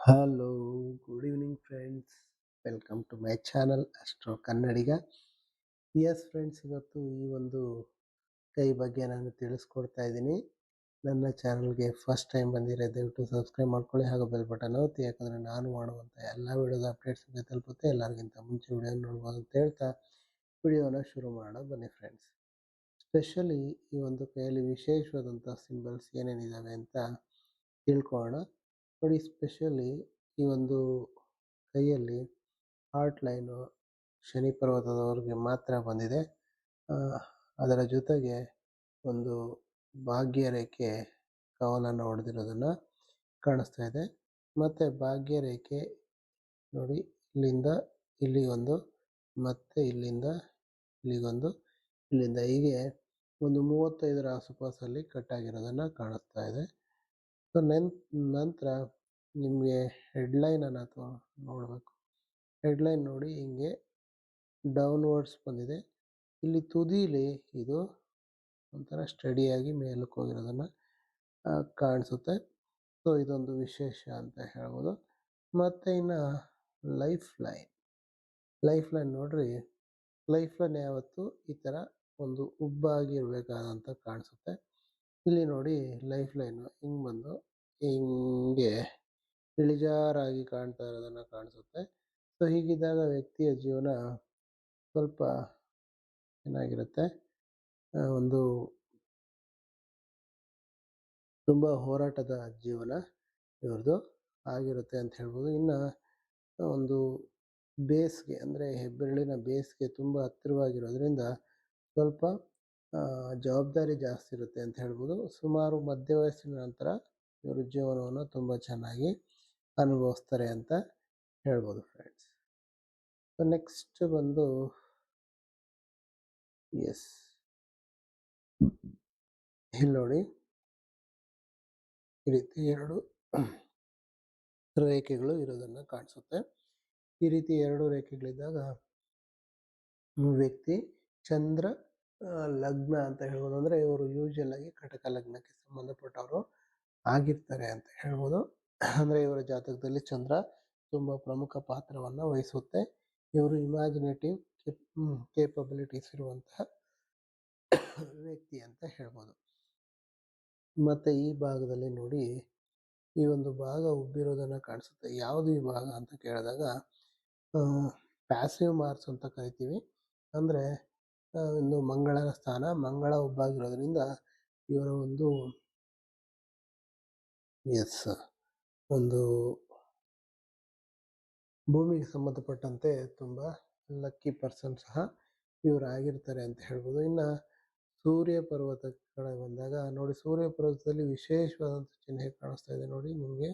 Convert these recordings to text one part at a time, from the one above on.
Hello, good evening friends. Welcome to my channel astro Kannadiga. Yes friends, ಇವತ್ತು ಈ ಒಂದು ಕೈ ಬಗ್ಗೆ ನಾನು ತಿಳಿಸ್ಕೊಡ್ತಾ ಇದ್ದೀನಿ. ನನ್ನ ಚಾನಲ್ಗೆ ಫಸ್ಟ್ ಟೈಮ್ ಬಂದಿರೋ ದಯವಿಟ್ಟು ಸಬ್ಸ್ಕ್ರೈಬ್ ಮಾಡ್ಕೊಳ್ಳಿ ಹಾಗೂ ಬೆಲ್ ಬಟನ್ ಒತ್ತಿ, ಯಾಕಂದರೆ ನಾನು ಮಾಡುವಂಥ ಎಲ್ಲ ವಿಡಿಯೋದ ಅಪ್ಡೇಟ್ಸ್ ನಿಮಗೆ ತಲುಪುತ್ತೆ. ಎಲ್ಲರಿಗಿಂತ ಮುಂಚೆ ವಿಡಿಯೋ ನೋಡ್ಬೋದು ಅಂತ ಹೇಳ್ತಾ ವಿಡಿಯೋನ ಶುರು ಮಾಡೋಣ ಬನ್ನಿ ಫ್ರೆಂಡ್ಸ್. ಸ್ಪೆಷಲಿ ಈ ಒಂದು ಕೈಯಲ್ಲಿ ವಿಶೇಷವಾದಂಥ ಸಿಂಬಲ್ಸ್ ಏನೇನಿದ್ದಾವೆ ಅಂತ ತಿಳ್ಕೊಳ್ಳೋಣ. ನೋಡಿ, ಸ್ಪೆಷಲಿ ಈ ಒಂದು ಕೈಯಲ್ಲಿ ಹಾರ್ಟ್ ಲೈನು ಶನಿ ಪರ್ವತದವರೆಗೆ ಮಾತ್ರ ಬಂದಿದೆ. ಅದರ ಜೊತೆಗೆ ಒಂದು ಭಾಗ್ಯರೇಖೆ ಕವಲನ್ನು ಹೊಡೆದಿರೋದನ್ನು ಕಾಣಿಸ್ತಾ ಇದೆ. ಮತ್ತು ಭಾಗ್ಯರೇಖೆ ನೋಡಿ, ಇಲ್ಲಿಂದ ಇಲ್ಲಿಗೊಂದು, ಮತ್ತು ಇಲ್ಲಿಂದ ಇಲ್ಲಿಗೊಂದು, ಇಲ್ಲಿಂದ ಹೀಗೆ ಒಂದು 35ರ ಆಸುಪಾಸಲ್ಲಿ ಕಟ್ಟಾಗಿರೋದನ್ನು ಕಾಣಿಸ್ತಾ ಇದೆ. ಸೊ ನಂತರ ನಿಮಗೆ ಹೆಡ್ಲೈನನ್ನು ಅಥವಾ ನೋಡಬೇಕು. ಹೆಡ್ಲೈನ್ ನೋಡಿ, ಹಿಂಗೆ ಡೌನ್ವರ್ಡ್ಸ್ ಬಂದಿದೆ. ಇಲ್ಲಿ ತುದೀಲಿ ಇದು ಒಂಥರ ಸ್ಟಡಿಯಾಗಿ ಮೇಲಕ್ಕೆ ಹೋಗಿರೋದನ್ನು ಕಾಣಿಸುತ್ತೆ. ಸೊ ಇದೊಂದು ವಿಶೇಷ ಅಂತ ಹೇಳ್ಬೋದು. ಮತ್ತು ಇನ್ನು ಲೈಫ್ ಲೈನ್ ನೋಡ್ರಿ, ಲೈಫ್ ಲೈನ್ ಯಾವತ್ತು ಈ ಥರ ಒಂದು ಉಬ್ಬಾಗಿರ್ಬೇಕಾದಂತ ಕಾಣಿಸುತ್ತೆ. ಇಲ್ಲಿ ನೋಡಿ, ಲೈಫ್ ಲೈನು ಹಿಂಗೆ ಬಂದು ಹಿಂಗೆ ಇಳಿಜಾರಾಗಿ ಕಾಣ್ತಾ ಇರೋದನ್ನು ಕಾಣಿಸುತ್ತೆ. ಸೊ ಹೀಗಿದ್ದಾಗ ವ್ಯಕ್ತಿಯ ಜೀವನ ಸ್ವಲ್ಪ ಚೆನ್ನಾಗಿರುತ್ತೆ. ಒಂದು ತುಂಬ ಹೋರಾಟದ ಜೀವನ ಇವ್ರದ್ದು ಆಗಿರುತ್ತೆ ಅಂತ ಹೇಳ್ಬೋದು. ಇನ್ನು ಒಂದು ಬೇಸ್ಗೆ ಅಂದರೆ ಹೆಬ್ಬೆರಳಿನ ಬೇಸ್ಗೆ ತುಂಬ ಹತ್ತಿರವಾಗಿರೋದ್ರಿಂದ ಸ್ವಲ್ಪ ಜವಾಬ್ದಾರಿ ಜಾಸ್ತಿ ಇರುತ್ತೆ ಅಂತ ಹೇಳ್ಬೋದು. ಸುಮಾರು ಮಧ್ಯ ವಯಸ್ಸಿನ ನಂತರ ಇವರು ಜೀವನವನ್ನು ತುಂಬ ಚೆನ್ನಾಗಿ ಅನುಭವಿಸ್ತಾರೆ ಅಂತ ಹೇಳ್ಬೋದು ಫ್ರೆಂಡ್ಸ್. ನೆಕ್ಸ್ಟ್ ಬಂದು ಎಸ್, ಇಲ್ಲಿ ನೋಡಿ, ಈ ರೀತಿ 2 ರೇಖೆಗಳು ಇರೋದನ್ನು ಕಾಣಿಸುತ್ತೆ. ಈ ರೀತಿ 2 ರೇಖೆಗಳಿದ್ದಾಗ ವ್ಯಕ್ತಿ ಚಂದ್ರ ಲಗ್ನ ಅಂತ ಹೇಳ್ಬೋದು. ಅಂದರೆ ಇವರು ಯೂಶುವಲ್ ಆಗಿ ಕಟಕ ಲಗ್ನಕ್ಕೆ ಸಂಬಂಧಪಟ್ಟವರು ಆಗಿರ್ತಾರೆ ಅಂತ ಹೇಳ್ಬೋದು. ಅಂದರೆ ಇವರ ಜಾತಕದಲ್ಲಿ ಚಂದ್ರ ತುಂಬ ಪ್ರಮುಖ ಪಾತ್ರವನ್ನು ವಹಿಸುತ್ತೆ. ಇವರು ಇಮ್ಯಾಜಿನೇಟಿವ್ ಕೇಪಬಿಲಿಟೀಸ್ ಇರುವಂತಹ ವ್ಯಕ್ತಿ ಅಂತ ಹೇಳ್ಬೋದು. ಮತ್ತು ಈ ಭಾಗದಲ್ಲಿ ನೋಡಿ, ಈ ಒಂದು ಭಾಗ ಉಬ್ಬಿರೋದನ್ನು ಕಾಣಿಸುತ್ತೆ. ಯಾವುದು ಈ ಭಾಗ ಅಂತ ಕೇಳಿದಾಗ ಪ್ಯಾಸಿವ್ ಮಾರ್ಸ್ ಅಂತ ಕರಿತೀವಿ. ಅಂದರೆ ಒಂದು ಮಂಗಳನ ಸ್ಥಾನ, ಮಂಗಳ ಉಬ್ಬಾಗಿರೋದ್ರಿಂದ ಇವರ ಒಂದು ಒಂದು ಭೂಮಿಗೆ ಸಂಬಂಧಪಟ್ಟಂತೆ ತುಂಬ ಲಕ್ಕಿ ಪರ್ಸನ್ ಸಹ ಇವರು ಆಗಿರ್ತಾರೆ ಅಂತ ಹೇಳ್ಬೋದು. ಇನ್ನು ಸೂರ್ಯ ಪರ್ವತ ಕಡೆ ಬಂದಾಗ ನೋಡಿ, ಸೂರ್ಯ ಪರ್ವತದಲ್ಲಿ ವಿಶೇಷವಾದಂಥ ಚಿಹ್ನೆ ಕಾಣಿಸ್ತಾ ಇದೆ ನೋಡಿ ನಿಮಗೆ.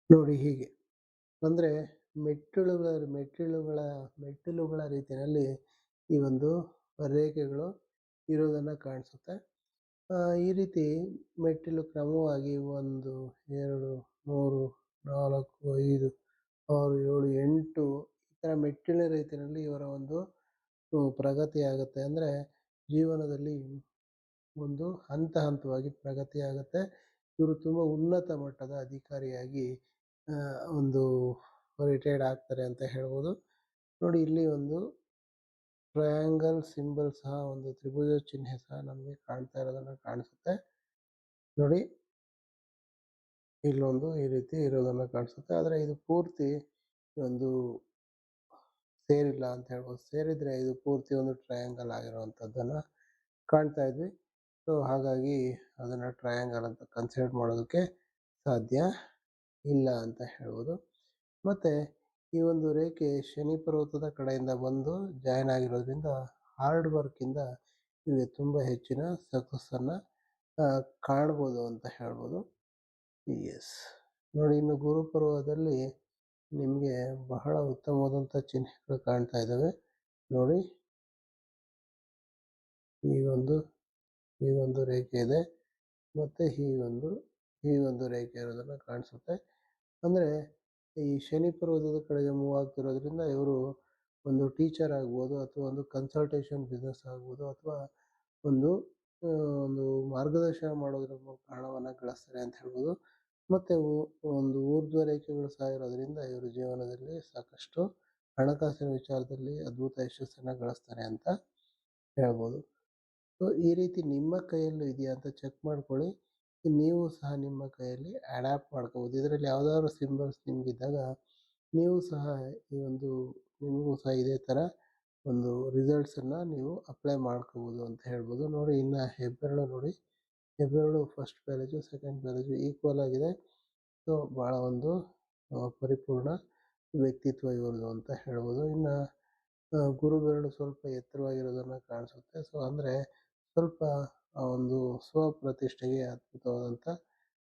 ನೋಡಿ ಹೀಗೆ, ಅಂದರೆ ಮೆಟ್ಟಿಲುಗಳ ರೀತಿಯಲ್ಲಿ ಈ ಒಂದು ರೇಖೆಗಳು ಇರೋದನ್ನು ಕಾಣಿಸುತ್ತೆ. ಈ ರೀತಿ ಮೆಟ್ಟಿಲು ಕ್ರಮವಾಗಿ 1, 2, 3, 4, 5, 6, 7, 8 ಈ ಥರ ಮೆಟ್ಟಿಲ ರೀತಿಯಲ್ಲಿ ಇವರ ಒಂದು ಪ್ರಗತಿ ಆಗುತ್ತೆ. ಅಂದರೆ ಜೀವನದಲ್ಲಿ ಒಂದು ಹಂತವಾಗಿ ಪ್ರಗತಿ ಆಗುತ್ತೆ. ಇವರು ತುಂಬ ಉನ್ನತ ಮಟ್ಟದ ಅಧಿಕಾರಿಯಾಗಿ ಒಂದು ರಿಟೈರ್ಡ್ ಆಗ್ತಾರೆ ಅಂತ ಹೇಳ್ಬೋದು. ನೋಡಿ, ಇಲ್ಲಿ ಒಂದು ಟ್ರಯಾಂಗಲ್ ಸಿಂಬಲ್ ಸಹ, ಒಂದು ತ್ರಿಭುಜ ಚಿಹ್ನೆ ಸಹ ನಮಗೆ ಕಾಣ್ತಾ ಇರೋದನ್ನು ಕಾಣಿಸುತ್ತೆ. ನೋಡಿ, ಇಲ್ಲೊಂದು ಈ ರೀತಿ ಇರೋದನ್ನು ಕಾಣಿಸುತ್ತೆ. ಆದರೆ ಇದು ಪೂರ್ತಿ ಒಂದು ಸೇರಿಲ್ಲ ಅಂತ ಹೇಳ್ಬೋದು. ಸೇರಿದರೆ ಇದು ಪೂರ್ತಿ ಒಂದು ಟ್ರಯಾಂಗಲ್ ಆಗಿರುವಂಥದ್ದನ್ನು ಕಾಣ್ತಾ ಇದ್ವಿ. ಸೊ ಹಾಗಾಗಿ ಅದನ್ನು ಟ್ರಯಾಂಗಲ್ ಅಂತ ಕನ್ಸಿಡರ್ ಮಾಡೋದಕ್ಕೆ ಸಾಧ್ಯ ಇಲ್ಲ ಅಂತ ಹೇಳ್ಬೋದು. ಮತ್ತು ಈ ಒಂದು ರೇಖೆ ಶನಿ ಪರ್ವತದ ಕಡೆಯಿಂದ ಬಂದು ಜಾಯಿನ್ ಆಗಿರೋದ್ರಿಂದ ಹಾರ್ಡ್ ವರ್ಕಿಂದ ಇವ್ರಿಗೆ ತುಂಬ ಹೆಚ್ಚಿನ ಸಕ್ಸಸ್ಸನ್ನು ಕಾಣ್ಬೋದು ಅಂತ ಹೇಳ್ಬೋದು. ಎಸ್, ನೋಡಿ, ಇನ್ನು ಗುರು ಪರ್ವದಲ್ಲಿ ನಿಮಗೆ ಬಹಳ ಉತ್ತಮವಾದಂಥ ಚಿಹ್ನೆಗಳು ಕಾಣ್ತಾ ಇದ್ದಾವೆ ನೋಡಿ. ಈ ಒಂದು ರೇಖೆ ಇದೆ, ಮತ್ತು ಈ ಒಂದು ರೇಖೆ ಇರೋದನ್ನು ಕಾಣಿಸುತ್ತೆ. ಅಂದರೆ ಈ ಶನಿ ಪರ್ವತದ ಕಡೆಗೆ ಮೂವ್ ಆಗ್ತಿರೋದ್ರಿಂದ ಇವರು ಒಂದು ಟೀಚರ್ ಆಗ್ಬೋದು, ಅಥವಾ ಒಂದು ಕನ್ಸಲ್ಟೇಷನ್ ಬಿಸ್ನೆಸ್ ಆಗ್ಬೋದು, ಅಥವಾ ಒಂದು ಒಂದು ಮಾರ್ಗದರ್ಶನ ಮಾಡೋದ್ರ ಮೂಲಕ ಹಣವನ್ನು ಗಳಿಸ್ತಾರೆ ಅಂತ ಹೇಳ್ಬೋದು. ಮತ್ತು ಒಂದು ಊರ್ಧ್ವ ರೇಖೆಗಳು ಸಹ ಇರೋದರಿಂದ ಇವರು ಜೀವನದಲ್ಲಿ ಸಾಕಷ್ಟು ಹಣಕಾಸಿನ ವಿಚಾರದಲ್ಲಿ ಅದ್ಭುತ ಯಶಸ್ಸನ್ನು ಗಳಿಸ್ತಾರೆ ಅಂತ ಹೇಳ್ಬೋದು. ಸೊ ಈ ರೀತಿ ನಿಮ್ಮ ಕೈಯಲ್ಲೂ ಇದೆಯಾ ಅಂತ ಚೆಕ್ ಮಾಡ್ಕೊಳ್ಳಿ. ನೀವು ಸಹ ನಿಮ್ಮ ಕೈಯಲ್ಲಿ ಅಡ್ಯಾಪ್ಟ್ ಮಾಡ್ಕೋಬೋದು. ಇದರಲ್ಲಿ ಯಾವುದಾದ್ರು ಸಿಂಬಲ್ಸ್ ನಿಮಗಿದ್ದಾಗ ನೀವು ಸಹ ಈ ಒಂದು ನಿಮಗೂ ಸಹ ಇದೇ ಥರ ಒಂದು ರಿಸಲ್ಟ್ಸನ್ನು ನೀವು ಅಪ್ಲೈ ಮಾಡ್ಕೋಬೋದು ಅಂತ ಹೇಳ್ಬೋದು. ನೋಡಿ, ಇನ್ನು ಹೆಬ್ಬೆರಳು ನೋಡಿ, ಹೆಬ್ಬೆರಳು ಫಸ್ಟ್ ಪ್ಯಾಲೇಜು ಸೆಕೆಂಡ್ ಪ್ಯಾಲೇಜು ಈಕ್ವಲ್ ಆಗಿದೆ. ಸೊ ಭಾಳ ಒಂದು ಪರಿಪೂರ್ಣ ವ್ಯಕ್ತಿತ್ವ ಇವ್ರದ್ದು ಅಂತ ಹೇಳ್ಬೋದು. ಇನ್ನು ಗುರು ಬೆರಳು ಸ್ವಲ್ಪ ಎತ್ತರವಾಗಿರೋದನ್ನು ಕಾಣಿಸುತ್ತೆ. ಸೊ ಅಂದರೆ ಸ್ವಲ್ಪ ಒಂದು ಸ್ವಪ್ರತಿಷ್ಠೆಗೆ ಅದ್ಭುತವಾದಂಥ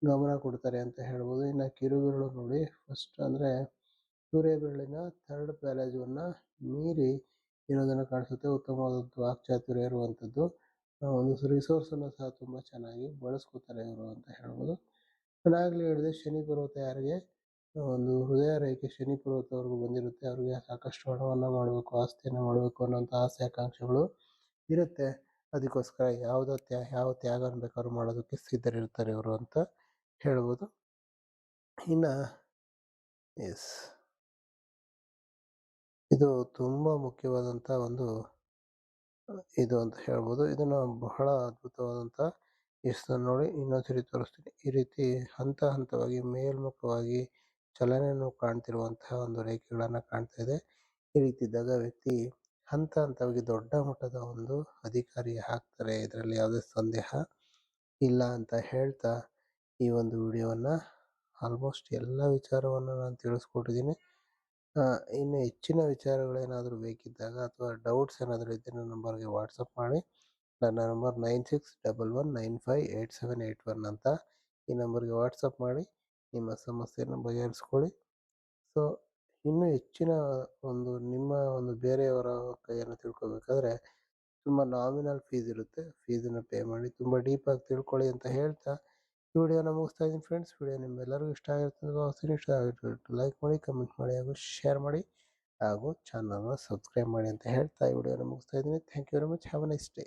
ಗಮನ ಕೊಡ್ತಾರೆ ಅಂತ ಹೇಳ್ಬೋದು. ಇನ್ನು ಕಿರುಬೆರಳು ನೋಡಿ, ಫಸ್ಟ್ ಅಂದರೆ ಸೂರ್ಯ ಬೆರಳಿನ ಥರ್ಡ್ ಪ್ಯಾಲೇಜನ್ನು ಮೀರಿ ಇರೋದನ್ನು ಕಾಣಿಸುತ್ತೆ. ಉತ್ತಮವಾದ ವಾಕ್ಚಾತುರ್ಯ ಇರುವಂಥದ್ದು, ಒಂದು ರಿಸೋರ್ಸನ್ನು ಸಹ ತುಂಬ ಚೆನ್ನಾಗಿ ಬಳಸ್ಕೋತಾರೆ ಇವರು ಅಂತ ಹೇಳ್ಬೋದು. ನಾನಾಗಲೇ ಹೇಳಿದೆ, ಶನಿ ಪರ್ವತ ಯಾರಿಗೆ ಒಂದು ಹೃದಯ ರೇಖೆ ಶನಿ ಪರ್ವತವರೆಗೂ ಬಂದಿರುತ್ತೆ, ಅವರಿಗೆ ಸಾಕಷ್ಟು ಹಣವನ್ನು ಮಾಡಬೇಕು, ಆಸ್ತಿಯನ್ನು ಮಾಡಬೇಕು ಅನ್ನೋಂಥ ಆಸೆ ಆಕಾಂಕ್ಷೆಗಳು ಇರುತ್ತೆ. ಅದಕ್ಕೋಸ್ಕರ ಯಾವ ತ್ಯಾಗವನ್ನು ಬೇಕಾದ್ರೂ ಮಾಡೋದಕ್ಕೆ ಸಿದ್ಧರಿರ್ತಾರೆ ಇವರು ಅಂತ ಹೇಳ್ಬೋದು. ಇನ್ನು ಇದು ತುಂಬ ಮುಖ್ಯವಾದಂಥ ಒಂದು ಇದು ಅಂತ ಹೇಳ್ಬೋದು. ಇದನ್ನು ಬಹಳ ಅದ್ಭುತವಾದಂಥ ಯಶಸ್ಸನ್ನು ನೋಡಿ, ಇನ್ನೊಂದ್ಸರಿ ತೋರಿಸ್ತೀನಿ. ಈ ರೀತಿ ಹಂತ ಹಂತವಾಗಿ ಮೇಲ್ಮುಖವಾಗಿ ಚಲನೆಯನ್ನು ಕಾಣ್ತಿರುವಂತಹ ಒಂದು ರೇಖೆಗಳನ್ನು ಕಾಣ್ತಾ ಇದೆ. ಈ ರೀತಿ ಇದ್ದಾಗ ವ್ಯಕ್ತಿ ಹಂತ ಹಂತವಾಗಿ ದೊಡ್ಡ ಮಟ್ಟದ ಒಂದು ಅಧಿಕಾರಿ ಆಗ್ತಾರೆ, ಇದರಲ್ಲಿ ಯಾವುದೇ ಸಂದೇಹ ಇಲ್ಲ ಅಂತ ಹೇಳ್ತಾ ಈ ಒಂದು ವಿಡಿಯೋವನ್ನು ಆಲ್ಮೋಸ್ಟ್ ಎಲ್ಲ ವಿಚಾರವನ್ನು ನಾನು ತಿಳಿಸ್ಕೊಟ್ಟಿದ್ದೀನಿ. ಇನ್ನು ಹೆಚ್ಚಿನ ವಿಚಾರಗಳೇನಾದರೂ ಬೇಕಿದ್ದಾಗ ಅಥವಾ ಡೌಟ್ಸ್ ಏನಾದರೂ ಇದ್ದರೆ ನನ್ನ ನಂಬರ್ಗೆ ವಾಟ್ಸಪ್ ಮಾಡಿ. ನನ್ನ ನಂಬರ್ 9611958781 ಅಂತ. ಈ ನಂಬರ್ಗೆ ವಾಟ್ಸಪ್ ಮಾಡಿ ನಿಮ್ಮ ಸಮಸ್ಯೆಯನ್ನು ಬಗೆಹರಿಸ್ಕೊಳ್ಳಿ. ಸೊ ಇನ್ನೂ ಹೆಚ್ಚಿನ ಒಂದು ನಿಮ್ಮ ಒಂದು ಬೇರೆಯವರ ಕೈಯನ್ನು ತಿಳ್ಕೊಬೇಕಾದ್ರೆ ತುಂಬ ನಾಮಿನಲ್ ಫೀಸ್ ಇರುತ್ತೆ, ಫೀಸನ್ನು ಪೇ ಮಾಡಿ ತುಂಬ ಡೀಪಾಗಿ ತಿಳ್ಕೊಳ್ಳಿ ಅಂತ ಹೇಳ್ತಾ ಈ ವಿಡಿಯೋನ ಮುಗಿಸ್ತಾ ಇದ್ದೀನಿ ಫ್ರೆಂಡ್ಸ್. ವಿಡಿಯೋ ನಿಮ್ಮೆಲ್ಲರಿಗೂ ಇಷ್ಟ ಆಗಿರ್ತದೆ, ಇಷ್ಟ ಆಗಿತ್ತು ಲೈಕ್ ಮಾಡಿ, ಕಮೆಂಟ್ ಮಾಡಿ ಹಾಗೂ ಶೇರ್ ಮಾಡಿ ಹಾಗೂ ಚಾನಲ್ನ ಸಬ್ಸ್ಕ್ರೈಬ್ ಮಾಡಿ ಅಂತ ಹೇಳ್ತಾ ಈ ವಿಡಿಯೋನ ಮುಗಿಸ್ತಾ ಇದ್ದೀನಿ. Thank you very much. Have a nice day.